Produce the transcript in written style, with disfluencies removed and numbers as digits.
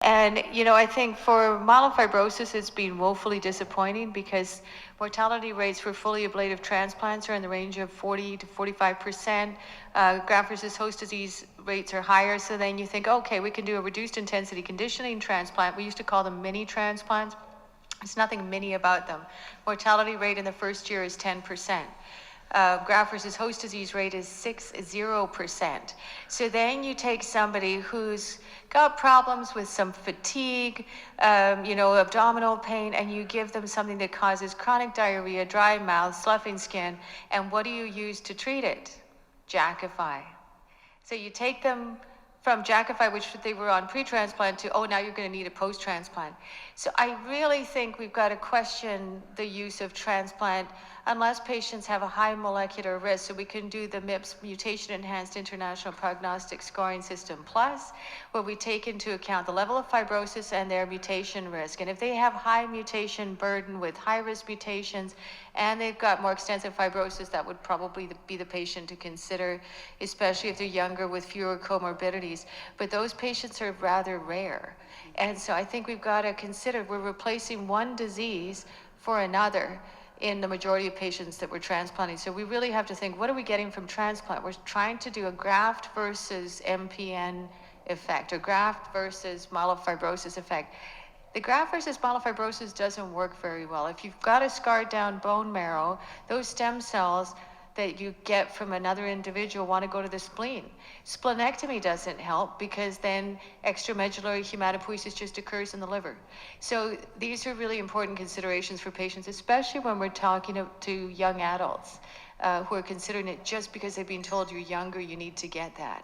And, you know, I think for myelofibrosis, it's been woefully disappointing because mortality rates for fully ablative transplants are in the range of 40 to 45%. Graft versus host disease rates are higher. So then you think, okay, we can do a reduced intensity conditioning transplant. We used to call them mini transplants. There's nothing mini about them. Mortality rate in the first year is 10%. Graft versus host disease rate is 0%. So then you take somebody who's got problems with some fatigue, abdominal pain, and you give them something that causes chronic diarrhea, dry mouth, sloughing skin, and what do you use to treat it? Jakafi. So you take them from Jakafi, which they were on pre-transplant, to, oh, now you're going to need a post-transplant. So I really think we've got to question the use of transplant unless patients have a high molecular risk. So we can do the MIPS Mutation-Enhanced International Prognostic Scoring System Plus, where we take into account the level of fibrosis and their mutation risk. And if they have high mutation burden with high-risk mutations and they've got more extensive fibrosis, that would probably be the patient to consider, especially if they're younger with fewer comorbidities. But those patients are rather rare. And so I think we've got to consider we're replacing one disease for another in the majority of patients that we're transplanting. So we really have to think, what are we getting from transplant? We're trying to do a graft versus MPN effect, or graft versus myelofibrosis effect. The graft versus myelofibrosis doesn't work very well. If you've got a scarred down bone marrow, those stem cells that you get from another individual want to go to the spleen. Splenectomy doesn't help because then extramedullary hematopoiesis just occurs in the liver. So these are really important considerations for patients, especially when we're talking to young adults who are considering it just because they've been told you're younger, you need to get that.